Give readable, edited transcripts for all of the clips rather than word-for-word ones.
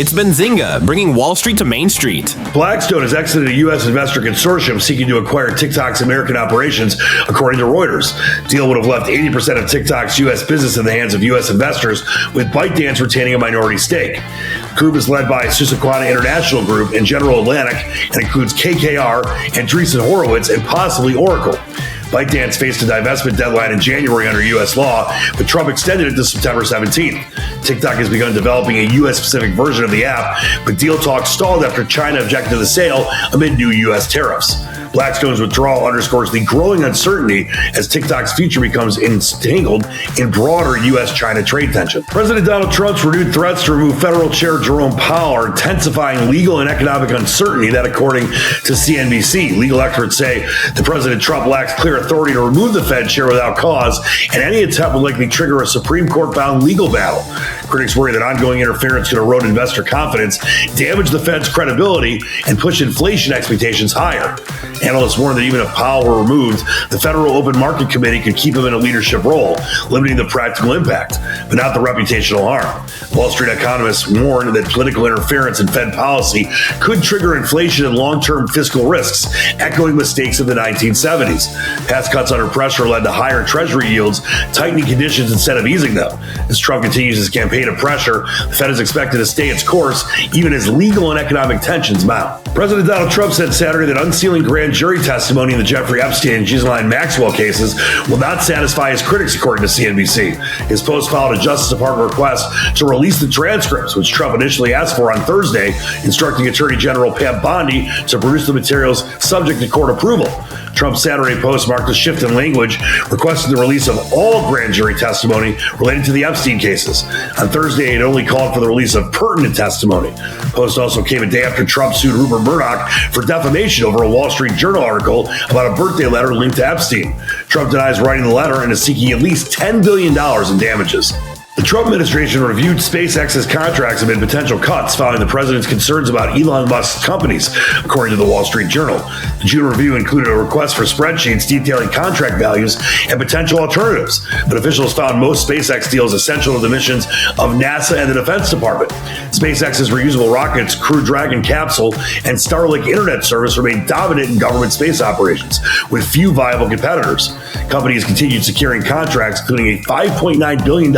It's Benzinga, bringing Wall Street to Main Street. Blackstone has exited a U.S. investor consortium seeking to acquire TikTok's American operations, according to Reuters. The deal would have left 80% of TikTok's U.S. business in the hands of U.S. investors, with ByteDance retaining a minority stake. The group is led by Susquehanna International Group and General Atlantic and includes KKR, Andreessen Horowitz, and possibly Oracle. ByteDance faced a divestment deadline in January under U.S. law, but Trump extended it to September 17th. TikTok has begun developing a U.S.-specific version of the app, but deal talks stalled after China objected to the sale amid new U.S. tariffs. Blackstone's withdrawal underscores the growing uncertainty as TikTok's future becomes entangled in broader U.S.-China trade tension. President Donald Trump's renewed threats to remove federal chair Jerome Powell are intensifying legal and economic uncertainty. That, according to CNBC, legal experts say that President Trump lacks clear authority to remove the Fed chair without cause, and any attempt would likely trigger a Supreme Court-bound legal battle. Critics worry that ongoing interference could erode investor confidence, damage the Fed's credibility, and push inflation expectations higher. Analysts warn that even if Powell were removed, the Federal Open Market Committee could keep him in a leadership role, limiting the practical impact, but not the reputational harm. Wall Street economists warn that political interference in Fed policy could trigger inflation and long-term fiscal risks, echoing mistakes of the 1970s. Past cuts under pressure led to higher Treasury yields, tightening conditions instead of easing them. As Trump continues his campaign of pressure, the Fed is expected to stay its course, even as legal and economic tensions mount. President Donald Trump said Saturday that unsealing grand jury testimony in the Jeffrey Epstein and Ghislaine Maxwell cases will not satisfy his critics, according to CNBC. His post followed a Justice Department request to release the transcripts, which Trump initially asked for on Thursday, instructing Attorney General Pam Bondi to produce the materials subject to court approval. Trump's Saturday post marked a shift in language, requesting the release of all grand jury testimony related to the Epstein cases. On Thursday, it only called for the release of pertinent testimony. Post also came a day after Trump sued Rupert Murdoch for defamation over a Wall Street Journal article about a birthday letter linked to Epstein. Trump denies writing the letter and is seeking at least $10 billion in damages. The Trump administration reviewed SpaceX's contracts amid potential cuts following the president's concerns about Elon Musk's companies, according to the Wall Street Journal. The June review included a request for spreadsheets detailing contract values and potential alternatives, but officials found most SpaceX deals essential to the missions of NASA and the Defense Department. SpaceX's reusable rockets, Crew Dragon capsule, and Starlink internet service remain dominant in government space operations, with few viable competitors. Companies continued securing contracts, including a $5.9 billion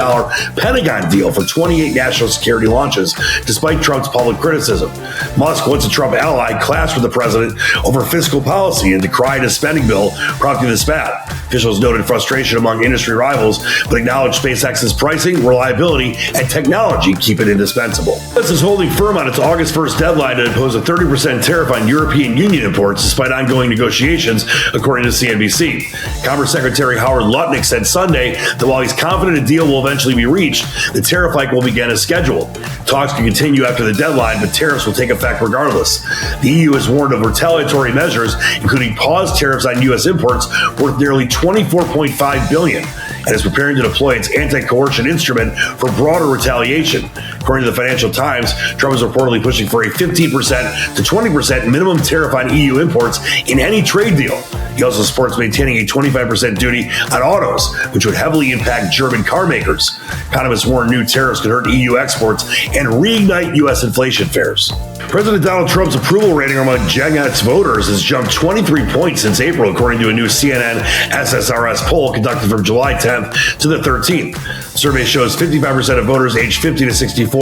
Pentagon deal for 28 national security launches, despite Trump's public criticism. Musk, once a Trump ally, clashed with the president over fiscal policy and decried his spending bill, prompting the spat. Officials noted frustration among industry rivals, but acknowledged SpaceX's pricing, reliability, and technology keep it indispensable. This is holding firm on its August 1st deadline to impose a 30% tariff on European Union imports, despite ongoing negotiations, according to CNBC. Commerce Secretary Howard Lutnick said Sunday that while he's confident a deal will eventually be reached, the tariff hike will begin as scheduled. Talks can continue after the deadline, but tariffs will take effect regardless. The EU has warned of retaliatory measures, including paused tariffs on U.S. imports worth nearly $24.5 billion, and is preparing to deploy its anti-coercion instrument for broader retaliation. According to the Financial Times, Trump is reportedly pushing for a 15% to 20% minimum tariff on EU imports in any trade deal. He also supports maintaining a 25% duty on autos, which would heavily impact German car makers. Economists warn new tariffs could hurt EU exports and reignite U.S. inflation fears. President Donald Trump's approval rating among Gen X voters has jumped 23 points since April, according to a new CNN SSRS poll conducted from July 10th to the 13th. The survey shows 55% of voters aged 50 to 64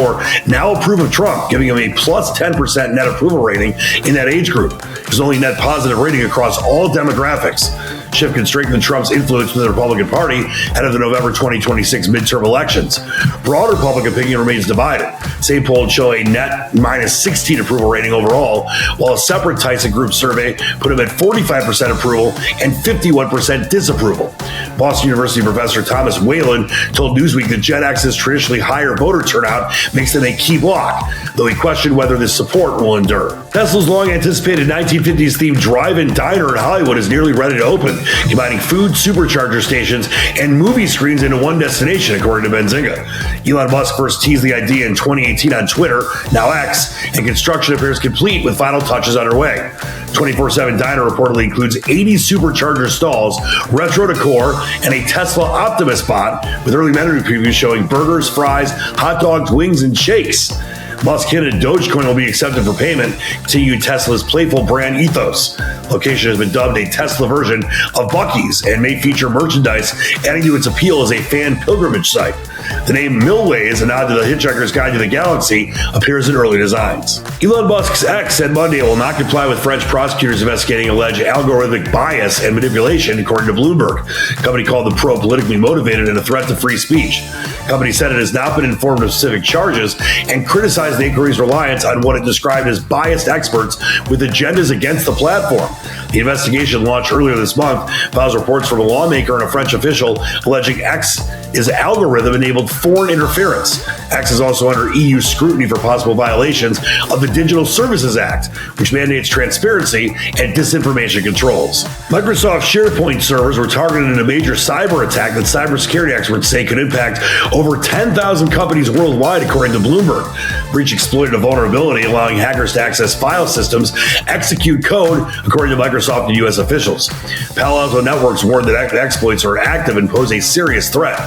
now approve of Trump, giving him a plus 10% net approval rating in that age group. His only net positive rating across all demographics. Shift can strengthen Trump's influence in the Republican Party ahead of the November 2026 midterm elections. Broader public opinion remains divided. Same polls show a net minus 16 approval rating overall, while a separate Tyson Group survey put him at 45% approval and 51% disapproval. Boston University professor Thomas Whalen told Newsweek that Gen X's traditionally higher voter turnout makes them a key bloc, though he questioned whether this support will endure. Tesla's long-anticipated 1950s-themed drive-in diner in Hollywood is nearly ready to open, combining food, supercharger stations, and movie screens into one destination, according to Benzinga. Elon Musk first teased the idea in 2018 on Twitter, now X, and construction appears complete with final touches underway. 24/7 Diner reportedly includes 80 supercharger stalls, retro decor, and a Tesla Optimus bot, with early menu previews showing burgers, fries, hot dogs, wings, and shakes. Musk hinted Dogecoin will be accepted for payment, continuing Tesla's playful brand ethos. Location has been dubbed a Tesla version of Buc-ee's and may feature merchandise adding to its appeal as a fan pilgrimage site. The name Millways, a nod to the Hitchhiker's Guide to the Galaxy, appears in early designs. Elon Musk's X said Monday it will not comply with French prosecutors investigating alleged algorithmic bias and manipulation, according to Bloomberg. The company called the probe politically motivated and a threat to free speech. The company said it has not been informed of specific charges and criticized the inquiry's reliance on what it described as biased experts with agendas against the platform. The investigation launched earlier this month follows reports from a lawmaker and a French official alleging X's algorithm enabled foreign interference. X is also under EU scrutiny for possible violations of the Digital Services Act, which mandates transparency and disinformation controls. Microsoft SharePoint servers were targeted in a major cyber attack that cybersecurity experts say could impact over 10,000 companies worldwide, according to Bloomberg. Breach exploited a vulnerability, allowing hackers to access file systems, execute code, according to Microsoft and U.S. officials. Palo Networks warned that exploits are active and pose a serious threat.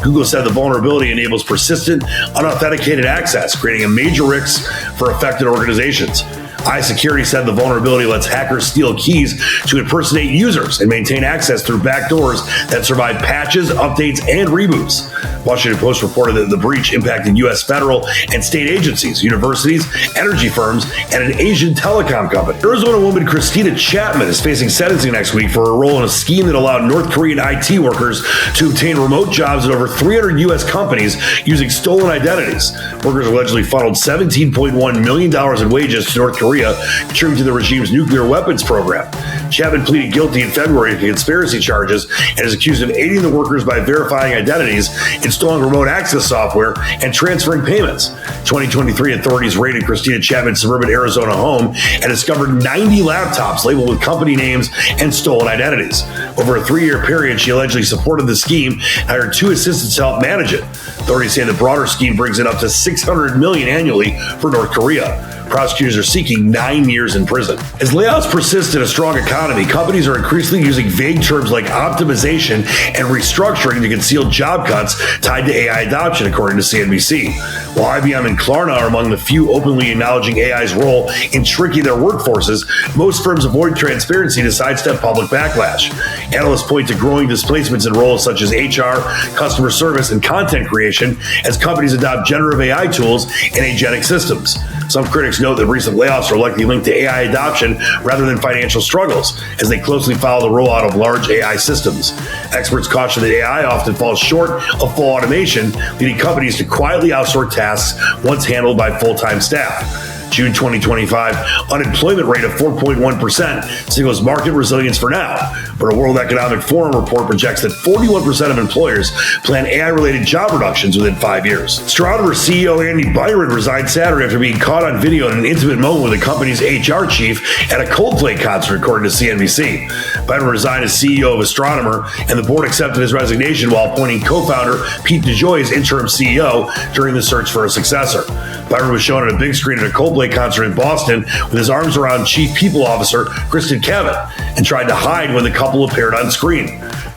Google said the vulnerability enables persistent, unauthenticated access, creating a major risk for affected organizations. iSecurity said the vulnerability lets hackers steal keys to impersonate users and maintain access through backdoors that survive patches, updates, and reboots. Washington Post reported that the breach impacted U.S. federal and state agencies, universities, energy firms, and an Asian telecom company. Arizona woman Christina Chapman is facing sentencing next week for her role in a scheme that allowed North Korean IT workers to obtain remote jobs at over 300 U.S. companies using stolen identities. Workers allegedly funneled $17.1 million in wages to North Korea, contributing to the regime's nuclear weapons program. Chapman pleaded guilty in February to conspiracy charges and is accused of aiding the workers by verifying identities, installing remote access software, and transferring payments. 2023 authorities raided Christina Chapman's suburban Arizona home and discovered 90 laptops labeled with company names and stolen identities. Over a 3-year period, she allegedly supported the scheme and hired 2 assistants to help manage it. Authorities say the broader scheme brings in up to $600 million annually for North Korea. Prosecutors are seeking 9 years in prison. As layoffs persist in a strong economy, companies are increasingly using vague terms like optimization and restructuring to conceal job cuts tied to AI adoption, according to CNBC. While IBM and Klarna are among the few openly acknowledging AI's role in shrinking their workforces, most firms avoid transparency to sidestep public backlash. Analysts point to growing displacements in roles such as HR, customer service, and content creation as companies adopt generative AI tools and agentic systems. Some critics note that recent layoffs are likely linked to AI adoption rather than financial struggles, as they closely follow the rollout of large AI systems. Experts caution that AI often falls short of full automation, leading companies to quietly outsource tasks once handled by full-time staff. June 2025 unemployment rate of 4.1% signals market resilience for now, but a World Economic Forum report projects that 41% of employers plan AI-related job reductions within 5 years. Astronomer CEO Andy Byron resigned Saturday after being caught on video in an intimate moment with the company's HR chief at a Coldplay concert, according to CNBC. Byron resigned as CEO of Astronomer, and the board accepted his resignation while appointing co-founder Pete DeJoy as interim CEO during the search for a successor. Byron was shown on a big screen at a Coldplay concert in Boston with his arms around Chief People Officer Kristen Cavett and tried to hide when the couple appeared on screen.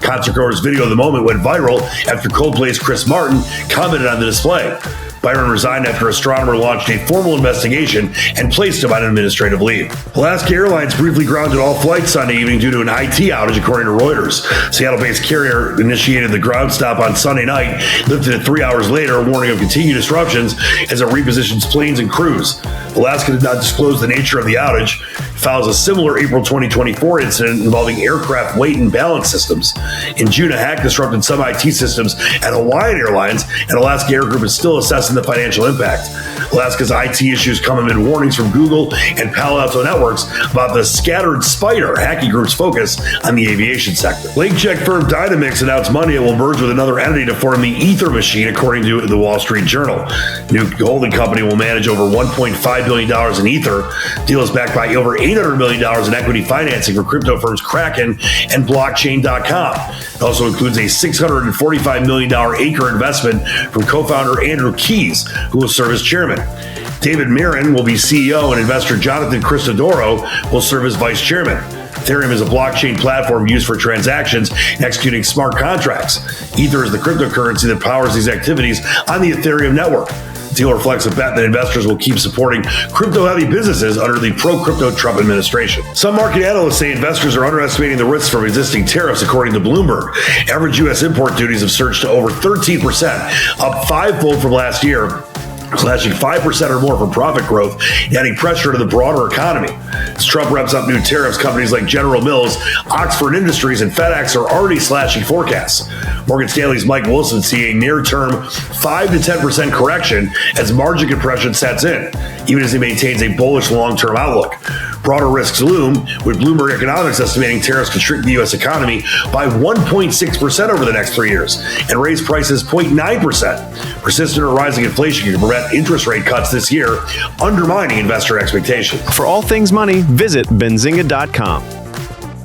Concertgoers' video of the moment went viral after Coldplay's Chris Martin commented on the display. Byron resigned after Astronomer launched a formal investigation and placed him on administrative leave. Alaska Airlines briefly grounded all flights Sunday evening due to an IT outage, according to Reuters. Seattle-based carrier initiated the ground stop on Sunday night, lifted it 3 hours later, warning of continued disruptions as it repositions planes and crews. Alaska did not disclose the nature of the outage. It follows a similar April 2024 incident involving aircraft weight and balance systems. In June, a hack disrupted some IT systems at Hawaiian Airlines, and Alaska Air Group is still assessing the financial impact. Alaska's IT issues come amid warnings from Google and Palo Alto Networks about the scattered spider hacking group's focus on the aviation sector. Link check firm Dynamix announced Monday it will merge with another entity to form the Ether Machine, according to the Wall Street Journal. The new holding company will manage over $1.5 billion in Ether. The deal is backed by over $800 million in equity financing for crypto firms Kraken and Blockchain.com. It also includes a $645 million Acre investment from co-founder Andrew Keys, who will serve as chairman. David Marin will be CEO, and investor Jonathan Cristodoro will serve as vice chairman. Ethereum is a blockchain platform used for transactions and executing smart contracts. Ether is the cryptocurrency that powers these activities on the Ethereum network. The deal reflects a bet that investors will keep supporting crypto-heavy businesses under the pro-crypto Trump administration. Some market analysts say investors are underestimating the risks from existing tariffs, according to Bloomberg. Average U.S. import duties have surged to over 13%, up fivefold from last year, slashing 5% or more from profit growth, adding pressure to the broader economy. As Trump wraps up new tariffs, companies like General Mills, Oxford Industries, and FedEx are already slashing forecasts. Morgan Stanley's Mike Wilson seeing a near-term 5 to 10% correction as margin compression sets in, even as he maintains a bullish long-term outlook. Broader risks loom, with Bloomberg Economics estimating tariffs could shrink the U.S. economy by 1.6% over the next 3 years and raise prices 0.9%. Persistent or rising inflation can prevent interest rate cuts this year, undermining investor expectations. For all things money, visit Benzinga.com.